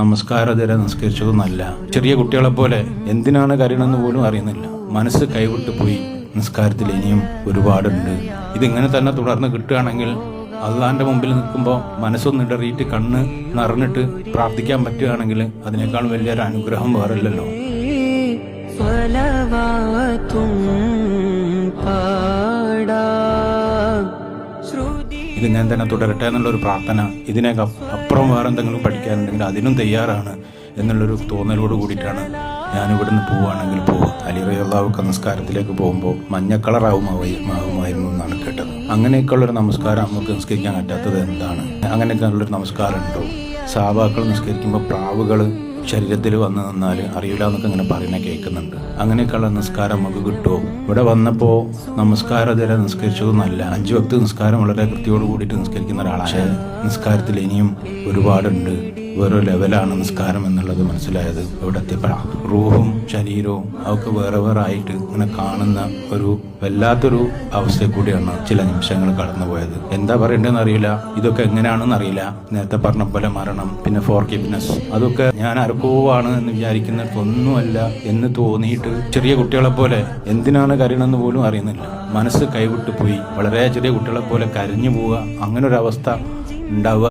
നമസ്കാരം ഇതുവരെ നിസ്കരിച്ചതൊന്നല്ല. ചെറിയ കുട്ടികളെ പോലെ എന്തിനാണ് കരയണമെന്ന് പോലും അറിയുന്നില്ല. മനസ്സ് കൈവിട്ടു പോയി. നിസ്കാരത്തിൽ ഇനിയും ഒരുപാടുണ്ട്. ഇതിങ്ങനെ തന്നെ തുടർന്ന് കിട്ടുകയാണെങ്കിൽ അള്ളാന്റെ മുമ്പിൽ നിൽക്കുമ്പോൾ മനസ്സൊന്നിടറിയിട്ട് കണ്ണ് നിറഞ്ഞിട്ട് പ്രാർത്ഥിക്കാൻ പറ്റുകയാണെങ്കിൽ അതിനേക്കാൾ വലിയൊരു അനുഗ്രഹം വേറില്ലല്ലോ. ഇതിങ്ങനെ തന്നെ തുടരട്ടെ എന്നുള്ളൊരു പ്രാർത്ഥന. ഇതിനേക്ക് അപ്പുറം വേറെ എന്തെങ്കിലും പഠിക്കാനുണ്ടെങ്കിൽ അതിനും തയ്യാറാണ് എന്നുള്ളൊരു തോന്നലോട് കൂടിയിട്ടാണ് ഞാനിവിടുന്ന് പോവുകയാണെങ്കിൽ പോവുക. അലി റളിയല്ലാഹു നിസ്കാരത്തിലേക്ക് പോകുമ്പോൾ മഞ്ഞ കളറാവുമായിരുന്നു എന്നാണ് കേട്ടത്. അങ്ങനെയൊക്കെയുള്ളൊരു നമസ്കാരം നമുക്ക് നിസ്കരിക്കാൻ പറ്റാത്തത് എന്താണ്? അങ്ങനെയൊക്കെയുള്ളൊരു നമസ്കാരം ഉണ്ടോ? സഹാബാക്കൾ നിസ്കരിക്കുമ്പോൾ പ്രാവുകൾ ശരീരത്തിൽ വന്ന് നിന്നാൽ അറിയില്ല എന്നൊക്കെ ഇങ്ങനെ പറയുന്നത് കേൾക്കുന്നുണ്ട്. അങ്ങനെയൊക്കെയുള്ള നിസ്കാരം നമുക്ക് കിട്ടുമോ? ഇവിടെ വന്നപ്പോൾ നമസ്കാരം ഇതുവരെ നിസ്കരിച്ചതൊന്നല്ല. 5 വക്ത് നിസ്കാരം വളരെ കൃത്യയോട് കൂടിയിട്ട് നിസ്കരിക്കുന്ന ഒരാളാണ്. നിസ്കാരത്തിൽ ഇനിയും ഒരുപാടുണ്ട്. വേറെ ലെവലാണ് നിസ്കാരം എന്നുള്ളത് മനസ്സിലായത് ഇവിടെ എത്തിയപ്പോഴാണ്. റൂഹും ശരീരവും അതൊക്കെ വേറെ വേറെ ആയിട്ട് ഇങ്ങനെ കാണുന്ന ഒരു വല്ലാത്തൊരു അവസ്ഥയിൽ കൂടിയാണ് ചില നിമിഷങ്ങൾ കടന്നുപോയത്. എന്താ പറയേണ്ടതെന്ന് അറിയില്ല. ഇതൊക്കെ എങ്ങനെയാണെന്ന് അറിയില്ല. നേരത്തെ പറഞ്ഞ പോലെ മരണം, പിന്നെ ഫോർഗിവ്നെസ്, അതൊക്കെ ഞാൻ ആർക്കോ ആണ് എന്ന് വിചാരിക്കുന്നിടത്തൊന്നുമല്ല എന്ന് തോന്നിയിട്ട് ചെറിയ കുട്ടികളെ പോലെ എന്തിനാണ് കരയണമെന്ന് പോലും അറിയുന്നില്ല. മനസ്സ് കൈവിട്ടു പോയി. വളരെ ചെറിയ കുട്ടികളെ പോലെ കരഞ്ഞു പോവുക, അങ്ങനെ ഒരു അവസ്ഥ ഉണ്ടാവുക.